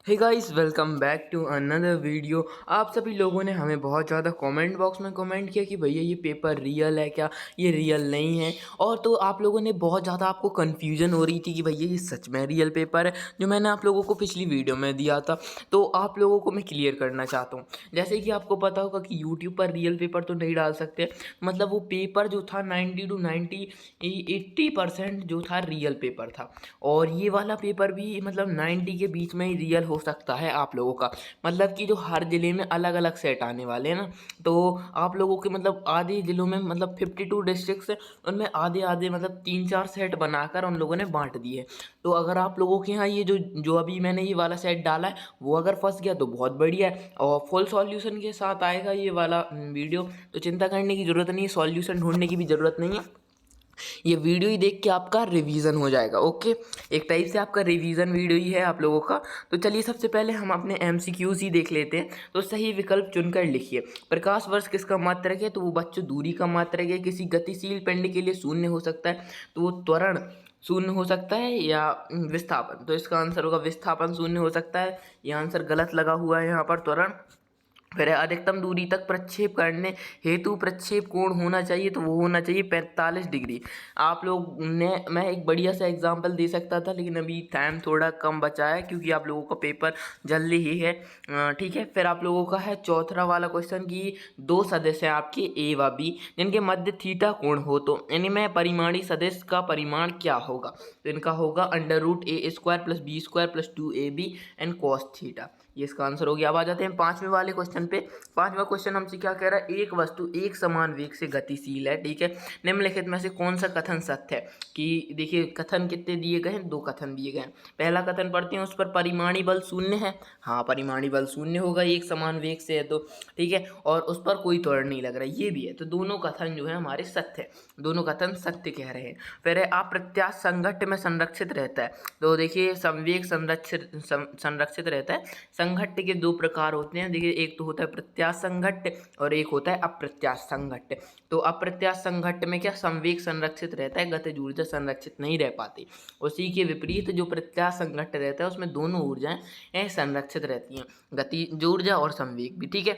Hey guys, welcome back to another video. आप सभी लोगों ने हमें बहुत ज़्यादा कमेंट बॉक्स में कमेंट किया कि भैया ये पेपर रियल है क्या, ये रियल नहीं है। और तो आप लोगों ने बहुत ज़्यादा, आपको कन्फ्यूजन हो रही थी कि भैया ये सच में रियल पेपर है जो मैंने आप लोगों को पिछली वीडियो में दिया था। तो आप लोगों को मैं क्लियर करना चाहता हूँ। जैसे कि आपको पता होगा कि यूट्यूब पर रियल पेपर तो नहीं डाल सकते, मतलब वो पेपर जो था 80% जो था रियल पेपर था। और ये वाला पेपर भी मतलब 90 के बीच में ही रियल हो सकता है आप लोगों का। मतलब कि जो हर ज़िले में अलग अलग सेट आने वाले हैं ना, तो आप लोगों के मतलब आधे ज़िलों में मतलब 52 डिस्ट्रिक्ट्स हैं, उनमें आधे आधे मतलब 3-4 सेट बनाकर उन लोगों ने बांट दिए। तो अगर आप लोगों के यहाँ ये जो जो अभी मैंने ये वाला सेट डाला है वो अगर फंस गया तो बहुत बढ़िया है, और फुल सॉल्यूशन के साथ आएगा ये वाला वीडियो। तो चिंता करने की ज़रूरत नहीं है, सॉल्यूशन ढूंढने की भी ज़रूरत नहीं है। ये वीडियो ही देख के आपका रिवीजन हो जाएगा। ओके, एक टाइप से आपका रिवीजन वीडियो ही है आप लोगों का। तो चलिए सबसे पहले हम अपने एमसीक्यूज ही देख लेते हैं। तो सही विकल्प चुनकर लिखिए। प्रकाश वर्ष किसका मात्रक है? तो वो बच्चों दूरी का मात्रक है। किसी गतिशील पिंड के लिए शून्य हो सकता है, तो वो त्वरण शून्य हो सकता है या विस्थापन। तो इसका आंसर होगा विस्थापन शून्य हो सकता है। ये आंसर गलत लगा हुआ है यहाँ पर, त्वरण। फिर अधिकतम दूरी तक प्रक्षेप करने हेतु प्रक्षेप कोण होना चाहिए, तो वो होना चाहिए 45 डिग्री। आप लोग ने, मैं एक बढ़िया सा एग्जांपल दे सकता था लेकिन अभी टाइम थोड़ा कम बचा है क्योंकि आप लोगों का पेपर जल्दी ही है। ठीक है, फिर आप लोगों का है चौथा वाला क्वेश्चन कि दो सदिश हैं आपके ए व बी जिनके मध्य थीटा कोण हो, तो इनमें परिमाणी सदिश का परिमाण क्या होगा? तो इनका होगा √a² + b² + 2ab and cos theta. ये इसका आंसर हो गया। अब आ जाते हैं पांचवें वाले क्वेश्चन पे। पांचवा क्वेश्चन हमसे क्या कह रहा है? एक वस्तु एक समान वेग से गतिशील है, ठीक है। निम्नलिखित में से कौन सा कथन सत्य है? कि देखिए कथन कितने दिए गए हैं, दो कथन दिए गए हैं। पहला कथन पढ़ते हैं, उस पर परिमाणी बल शून्य है। हाँ, परिमाणी बल शून्य होगा, एक समान वेग से है तो, ठीक है। और उस पर कोई त्वरण नहीं लग रहा, ये भी है। तो दोनों कथन जो है हमारे सत्य है, दोनों कथन सत्य कह रहे हैं। फिर है अप्रत्याश संघट्ट में संरक्षित रहता है। तो देखिए संवेग संरक्षित रहता है। संघट्ट के दो प्रकार होते हैं, देखिए एक तो होता है प्रत्यास्थ संघट्ट और एक होता है अप्रत्यास्थ संघट्ट। तो अप्रत्यास्थ संघट्ट में क्या संवेग संरक्षित रहता है, गतिज ऊर्जा संरक्षित नहीं रह पाती। उसी के विपरीत जो प्रत्यास्थ संघट्ट रहता है उसमें दोनों ऊर्जाएं संरक्षित रहती हैं, गतिज ऊर्जा और संवेग भी, ठीक है।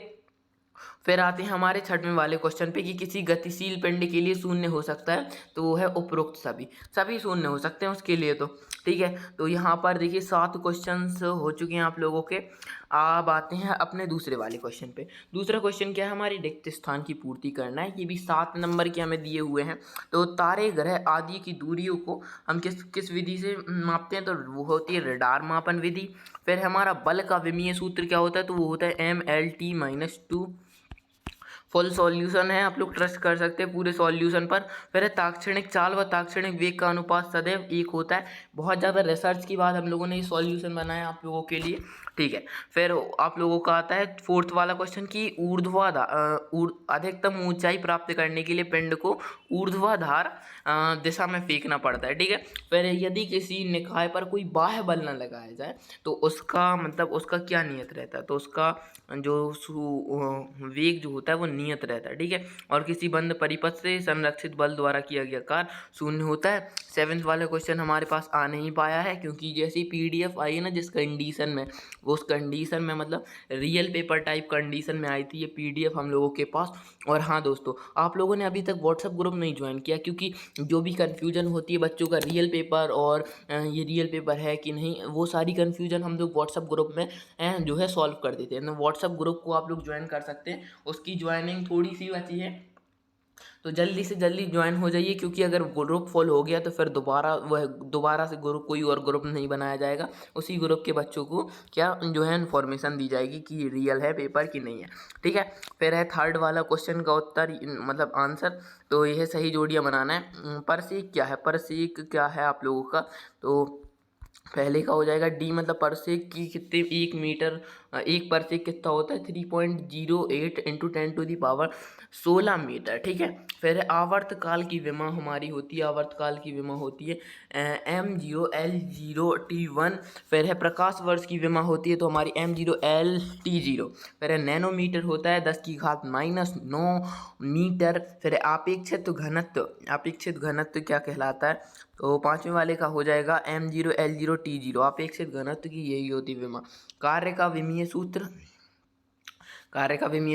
फिर आते हैं हमारे छठवें वाले क्वेश्चन पे कि किसी गतिशील पिंड के लिए शून्य हो सकता है, तो वो है उपरोक्त सभी। सभी शून्य हो सकते हैं उसके लिए, तो ठीक है। तो यहाँ पर देखिए 7 क्वेश्चंस हो चुके हैं आप लोगों के। अब आते हैं अपने दूसरे वाले क्वेश्चन पे। दूसरा क्वेश्चन क्या है? हमारी रिक्त स्थान की पूर्ति करना है। ये भी 7 नंबर के हमें दिए हुए हैं। तो तारे, ग्रह आदि की दूरियों को हम किस किस विधि से मापते हैं? तो वो होती है रडार मापन विधि। फिर हमारा बल का विमीय सूत्र क्या होता है? तो वो होता है MLT-2। फुल सॉल्यूशन है, आप लोग ट्रस्ट कर सकते हैं पूरे सॉल्यूशन पर। फिर है ताक्षणिक चाल व ताक्षणिक वेग का अनुपात सदैव एक होता है। बहुत ज़्यादा रिसर्च के बाद हम लोगों ने ये सॉल्यूशन बनाया आप लोगों के लिए, ठीक है। फिर आप लोगों का आता है फोर्थ वाला क्वेश्चन कि अधिकतम ऊंचाई प्राप्त करने के लिए पिंड को ऊर्ध्वाधर दिशा में फेंकना पड़ता है, ठीक है। फिर यदि किसी निकाय पर कोई बाह्य बल न लगाया जाए तो उसका मतलब उसका क्या नियत रहता है? तो उसका जो वेग जो होता है वो नियत रहता है, ठीक है। और किसी बंद परिपथ से संरक्षित बल द्वारा किया गया कार्य शून्य होता है। सेवेंथ वाला क्वेश्चन हमारे पास आ नहीं पाया है क्योंकि जैसी PDF आई है ना जिस कंडीशन में, वो उस कंडीशन में मतलब रियल पेपर टाइप कंडीशन में आई थी ये PDF हम लोगों के पास। और हाँ दोस्तों, आप लोगों ने अभी तक व्हाट्सएप ग्रुप नहीं ज्वाइन किया क्योंकि जो भी कन्फ्यूजन होती है बच्चों का रियल पेपर और ये रियल पेपर है कि नहीं, वो सारी कन्फ्यूजन हम लोग व्हाट्सएप ग्रुप में जो है सॉल्व कर देते हैं। व्हाट्सएप ग्रुप को आप लोग ज्वाइन कर सकते हैं, उसकी ज्वाइनिंग थोड़ी सी बची है, तो जल्दी से जल्दी ज्वाइन हो जाइए क्योंकि अगर ग्रुप फुल हो गया तो फिर दोबारा से ग्रुप कोई और ग्रुप नहीं बनाया जाएगा। उसी ग्रुप के बच्चों को क्या जो है इन्फॉर्मेशन दी जाएगी कि रियल है पेपर कि नहीं है, ठीक है। फिर है थर्ड वाला क्वेश्चन का उत्तर मतलब आंसर, तो यह सही जोड़ियाँ बनाना है। परसेक क्या है? परसेक क्या है आप लोगों का? तो पहले का हो जाएगा D, मतलब परसेक की कितने 1 मीटर एक पर सेक कितना होता है 3.08 इंटू 10⁻16 मीटर। ठीक है। फिर आवर्तकाल की विमा हमारी होती है, आवर्तकाल की विमा होती है M0L0T1। फिर है प्रकाश वर्ष की विमा होती है तो हमारी M0LT0। फिर है नैनोमीटर होता है 10⁻⁹ मीटर। फिर है अपेक्षित घनत्व क्या कहलाता है, तो पांचवें वाले का हो जाएगा M0L0T0। अपेक्षित घनत्व की यही होती विमा। कार्य का विमीय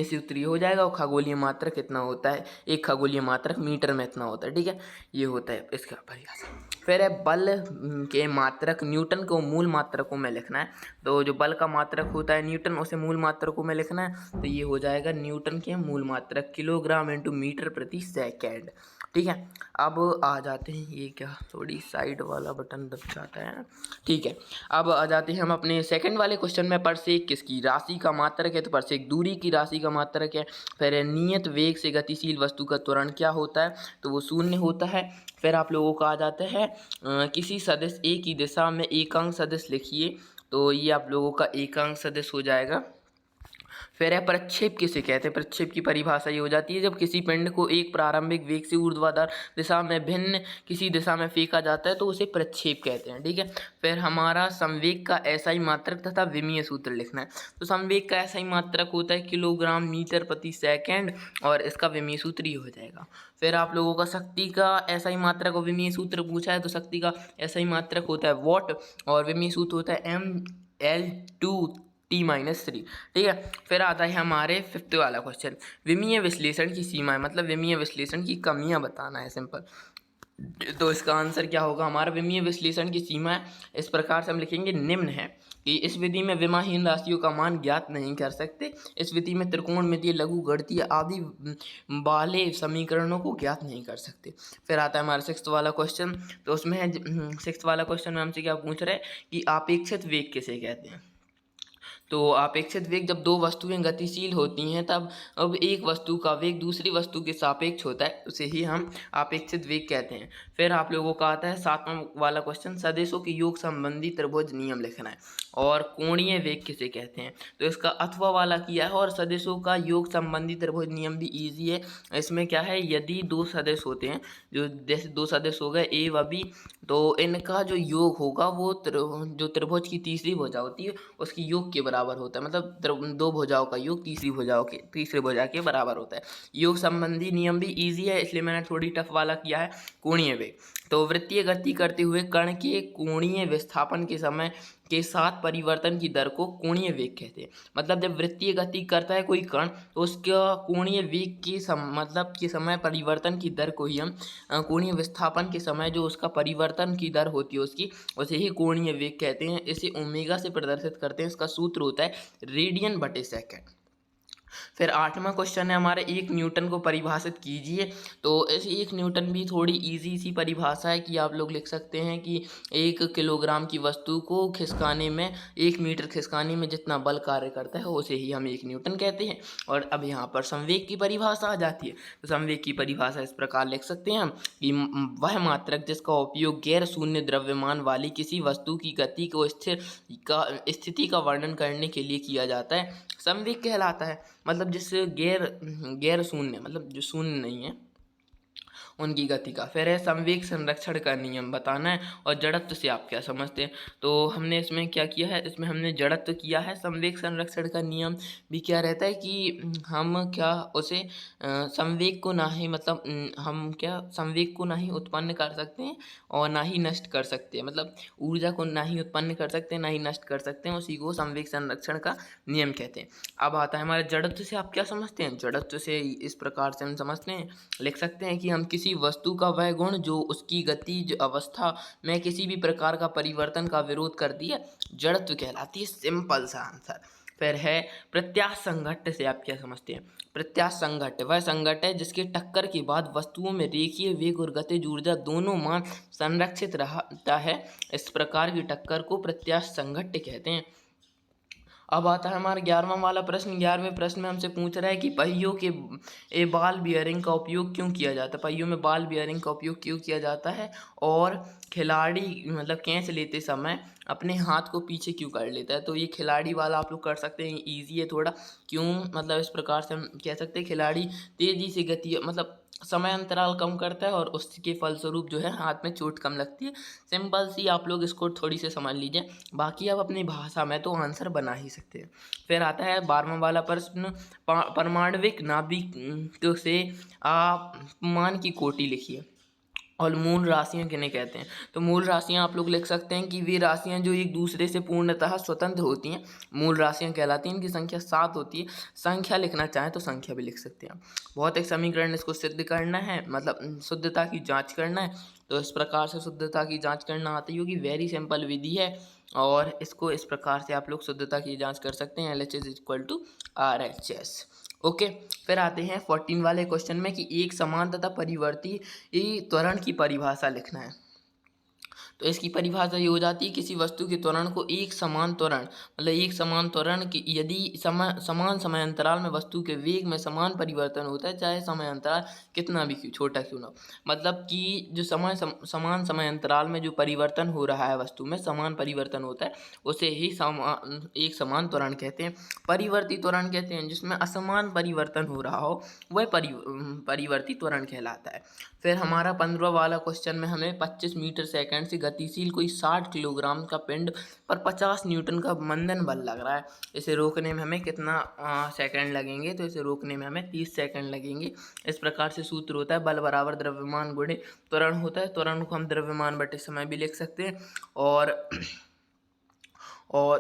सूत्र ये हो जाएगा, और खगोलीय मात्रक कितना होता है, एक खगोलीय मात्रक मीटर में इतना होता है। ठीक है, ये होता है इसका परिभाषा। फिर है बल के मात्रक न्यूटन को मूल मात्रकों में लिखना है, तो जो बल का मात्रक होता है न्यूटन उसे मूल मात्रकों में लिखना है, तो ये हो जाएगा न्यूटन के मूल मात्रक किलोग्राम इंटू मीटर प्रति सेकेंड। ठीक है, अब आ जाते हैं, ये क्या थोड़ी साइड वाला बटन दब जाता है। ठीक है, अब आ जाते हैं हम अपने सेकंड वाले क्वेश्चन में। परसेक किसकी राशि का मात्रक है, तो परसेक दूरी की राशि का मात्रक है। फिर नियत वेग से गतिशील वस्तु का त्वरण क्या होता है, तो वो 0 होता है। फिर आप लोगों का आ जाता है किसी सदिश ए की दिशा में एकांक सदिश लिखिए, तो ये आप लोगों का एकांक सदिश हो जाएगा। फिर है प्रक्षेप किसे कहते हैं, प्रक्षेप की परिभाषा ये हो जाती है जब किसी पिंड को एक प्रारंभिक वेग से ऊर्ध्वाधर दिशा में भिन्न किसी दिशा में फेंका जाता है तो उसे प्रक्षेप कहते हैं। ठीक है, फिर हमारा संवेग का एसआई मात्रक तथा विमीय सूत्र लिखना है, तो संवेग का एसआई मात्रक होता है किलोग्राम मीटर प्रति सेकेंड, और इसका विमीय सूत्र ये हो जाएगा। फिर आप लोगों का शक्ति का एसआई मात्रक और विमीय सूत्र पूछा है, तो शक्ति का एसआई मात्रक होता है वॉट, और विमीय सूत्र होता है ML2T-3। ठीक है, फिर आता है हमारे फिफ्थ वाला क्वेश्चन, विमीय विश्लेषण की सीमाएं, मतलब विमीय विश्लेषण की कमियां बताना है सिंपल। तो इसका आंसर क्या होगा, हमारा विमीय विश्लेषण की सीमाएं इस प्रकार से हम लिखेंगे, निम्न है कि इस विधि में विमाहीन राशियों का मान ज्ञात नहीं कर सकते, इस विधि में त्रिकोणमितीय लघु गणितीय आदि वाले समीकरणों को ज्ञात नहीं कर सकते। फिर आता है हमारा सिक्स्थ वाला क्वेश्चन, तो उसमें है सिक्स्थ वाला क्वेश्चन में हमसे क्या पूछ रहे हैं कि अपेक्षित वेग किसे कहते हैं। तो अपेक्षित वेग, जब दो वस्तुएं गतिशील होती हैं तब अब एक वस्तु का वेग दूसरी वस्तु के सापेक्ष होता है, उसे ही हम अपेक्षित वेग कहते हैं। फिर आप लोगों का आता है सातवां वाला क्वेश्चन, सदिशों के योग संबंधी त्रिभुज नियम लिखना है, और कोणीय वेग किसे कहते हैं, तो इसका अथवा वाला किया है, और सदिशों का योग संबंधी त्रिभुज नियम भी ईजी है। इसमें क्या है, यदि दो सदिश होते हैं, जो जैसे दो सदिश हो गए ए व बी, तो इनका जो योग होगा वो जो त्रिभुज की तीसरी भुजा होती है उसकी योग के बराबर होता है, मतलब दो भुजाओं का योग तीसरी भुजा के बराबर होता है। योग संबंधी नियम भी इजी है, इसलिए मैंने थोड़ी टफ वाला किया है। कोणीय वेग, तो वृत्तीय गति करते हुए कण के कोणीय विस्थापन के समय के साथ परिवर्तन की दर को कोणीय वेग कहते हैं। मतलब जब वृत्तीय गति करता है कोई कण तो उसका कोणीय वेग के मतलब के समय परिवर्तन की दर को ही हम कोणीय विस्थापन के समय जो उसका परिवर्तन की दर होती है उसकी, उसे ही कोणीय वेग कहते हैं। इसे ओमेगा से प्रदर्शित करते हैं, इसका सूत्र होता है रेडियन बटे सेकंड। फिर आठवां क्वेश्चन है हमारे, एक न्यूटन को परिभाषित कीजिए। तो इस एक न्यूटन भी थोड़ी इजी सी परिभाषा है कि आप लोग लिख सकते हैं कि 1 किलोग्राम की वस्तु को खिसकाने में 1 मीटर खिसकाने में जितना बल कार्य करता है उसे ही हम 1 न्यूटन कहते हैं। और अब यहाँ पर संवेग की परिभाषा आ जाती है, तो संवेग की परिभाषा इस प्रकार लिख सकते हैं हम कि वह मात्रक जिसका उपयोग गैर शून्य द्रव्यमान वाली किसी वस्तु की गति को स्थिति का वर्णन करने के लिए किया जाता है संवेग कहलाता है। मतलब जिससे गैर शून्य, मतलब जो शून्य नहीं है उनकी गति का। फिर है संवेग संरक्षण का नियम बताना है, और जड़त्व से आप क्या समझते हैं। तो हमने इसमें क्या किया है, इसमें हमने जड़त्व किया है। संवेग संरक्षण का नियम भी क्या रहता है कि हम क्या उसे संवेग को ना ही मतलब हम क्या संवेग को ना ही उत्पन्न कर सकते हैं और ना ही नष्ट कर सकते हैं, मतलब ऊर्जा को ना ही उत्पन्न कर सकते हैं ना ही नष्ट कर सकते हैं, उसी को संवेग संरक्षण का नियम कहते हैं। अब आता है हमारे जड़त्व से आप क्या समझते हैं। जड़त्व से इस प्रकार से हम समझते हैं, लिख सकते हैं कि हम किसी वस्तु का वह गुण जो उसकी गतिज अवस्था में किसी भी प्रकार का परिवर्तन का विरोध करती है जड़त्व कहलाती है। सिंपल सा आंसर। फिर है प्रत्यास्थ संघट्ट से आप क्या समझते हैं। प्रत्यास्थ संघट्ट वह संघट्ट है जिसके टक्कर के बाद वस्तुओं में रेखीय वेग और गतिज ऊर्जा दोनों मान संरक्षित रहता है, इस प्रकार की टक्कर को प्रत्यास्थ संघट्ट कहते हैं। अब आता है हमारा 11वां वाला प्रश्न। 11वें प्रश्न में हमसे पूछ रहा है कि पहियों के बॉल बियरिंग का उपयोग क्यों किया जाता है। पहियों में बॉल बियरिंग का उपयोग क्यों किया जाता है, और खिलाड़ी मतलब कैच लेते समय अपने हाथ को पीछे क्यों कर लेता है। तो ये खिलाड़ी वाला आप लोग कर सकते हैं, ईजी है थोड़ा। क्यों, मतलब इस प्रकार से हम कह सकते हैं खिलाड़ी तेज़ी से गति मतलब समय अंतराल कम करता है और उसके फलस्वरूप जो है हाथ में चोट कम लगती है। सिंपल सी, आप लोग इसको थोड़ी सी समझ लीजिए, बाकी आप अपनी भाषा में तो आंसर बना ही सकते हैं। फिर आता है 12वां वाला प्रश्न। परमाण्विक नाभिक से आप मान की कोटि लिखिए और मूल राशियाँ किन्हें कहते हैं। तो मूल राशियाँ आप लोग लिख सकते हैं कि वे राशियाँ जो एक दूसरे से पूर्णतः स्वतंत्र होती हैं, मूल राशियाँ कहलाती हैं। इनकी संख्या 7 होती है। संख्या लिखना चाहें तो संख्या भी लिख सकते हैं। बहुत एक समीकरण, इसको सिद्ध करना है, मतलब शुद्धता की जांच करना है। तो इस प्रकार से शुद्धता की जांच करना आती होगी, वेरी सिंपल विधि है। और इसको इस प्रकार से आप लोग शुद्धता की जांच कर सकते हैं, LHS equal to RHS। Okay, फिर आते हैं 14 वाले क्वेश्चन में कि एक समान तथा परिवर्ती त्वरण की परिभाषा लिखना है। तो इसकी परिभाषा ये हो जाती है, किसी वस्तु के त्वरण को एक समान त्वरण, मतलब एक समान त्वरण की यदि समान समय अंतराल में वस्तु के वेग में समान परिवर्तन होता है, चाहे समय अंतराल कितना भी छोटा क्यों ना हो। मतलब कि जो समान समय अंतराल में जो परिवर्तन हो रहा है वस्तु में, समान परिवर्तन होता है, उसे ही एक समान त्वरण कहते हैं। परिवर्ती त्वरण कहते हैं जिसमें असमान परिवर्तन हो रहा हो, वह परिवर्ती त्वरण कहलाता है। फिर हमारा 15वां वाला क्वेश्चन में हमें 25 मीटर सेकंड से गतिशील कोई 60 किलोग्राम का पिंड पर 50 न्यूटन का मंदन बल लग रहा है, इसे रोकने में हमें कितना सेकंड लगेंगे। तो इसे रोकने में हमें 30 सेकंड लगेंगे। इस प्रकार से सूत्र होता है, बल बराबर द्रव्यमान गुणे त्वरण होता है। त्वरण को हम द्रव्यमान बटे समय भी लिख सकते हैं, और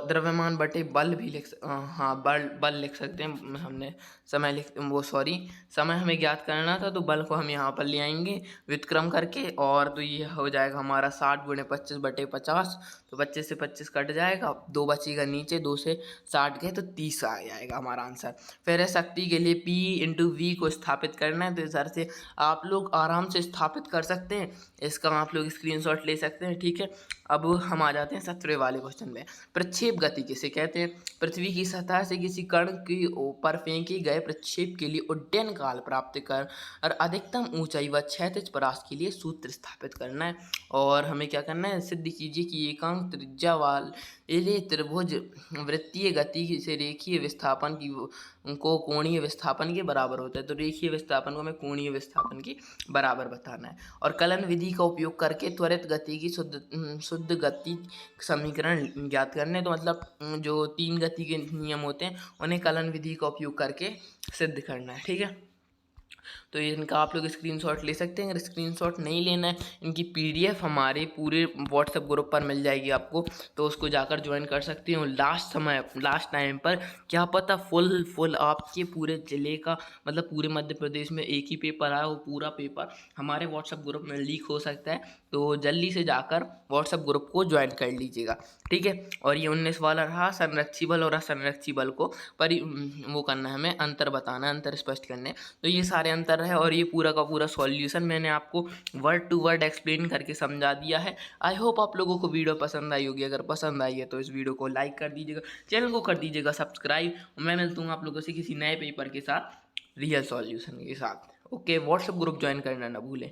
द्रव्यमान बटे बल भी हाँ, बल लिख सकते हैं। हमने समय हमें ज्ञात करना था, तो बल को हम यहाँ पर ले आएंगे व्युत्क्रम करके, और तो ये हो जाएगा हमारा 60 गुणे 25 बटे 50। तो 25 से 25 कट जाएगा, 2 बचेगा नीचे, 2 से 60 गए तो 30 आ जाएगा हमारा आंसर। फिर है शक्ति के लिए P इंटू वी को स्थापित करना है। तो इस तरह से आप लोग आराम से स्थापित कर सकते हैं, इसका आप लोग स्क्रीनशॉट ले सकते हैं, ठीक है। अब हम आ जाते हैं 17वें वाले क्वेश्चन में। प्रक्षेप गति किसे कहते हैं। पृथ्वी की सतह से किसी कण के ऊपर फेंके गए प्रक्षेप के लिए उड्डयन काल प्राप्त कर और अधिकतम ऊंचाई व क्षैतिज परास के लिए सूत्र स्थापित करना है। और हमें क्या करना है, सिद्ध कीजिए कि एकांक त्रिज्या वाले त्रिभुज वृत्तीय गति से रेखीय विस्थापन को कोणीय विस्थापन के बराबर होता है। तो रेखीय विस्थापन को हमें कोणीय विस्थापन के बराबर बताना है। और कलन विधि का उपयोग करके त्वरित गति की शुद्ध गति समीकरण ज्ञात करने। तो मतलब जो 3 गति के नियम होते हैं उन्हें कलन विधि का उपयोग करके सिद्ध करना है, ठीक है। तो इनका आप लोग स्क्रीनशॉट ले सकते हैं। अगर स्क्रीनशॉट नहीं लेना है, इनकी PDF हमारे पूरे व्हाट्सएप ग्रुप पर मिल जाएगी आपको, तो उसको जाकर ज्वाइन कर सकते हो। लास्ट टाइम पर क्या पता फुल आपके पूरे ज़िले का, मतलब पूरे मध्य प्रदेश में एक ही पेपर आया, वो पूरा पेपर हमारे व्हाट्सएप ग्रुप में लीक हो सकता है। तो जल्दी से जाकर व्हाट्सएप ग्रुप को ज्वाइन कर लीजिएगा, ठीक है। और ये 19 वाला रहा, संरक्षी बल और असंरक्षी बल को वो करना है, हमें अंतर बताना, अंतर स्पष्ट करने। तो ये सारे अंतर है, और ये पूरा का पूरा सॉल्यूशन मैंने आपको वर्ड टू वर्ड एक्सप्लेन करके समझा दिया है। आई होप आप लोगों को वीडियो पसंद आई होगी। अगर पसंद आई है तो इस वीडियो को लाइक कर दीजिएगा, चैनल को कर दीजिएगा सब्सक्राइब। मैं मिलता हूँ आप लोगों से किसी नए पेपर के साथ, रियल सॉल्यूशन के साथ। ओके, व्हाट्सएप ग्रुप ज्वाइन करना ना भूलें।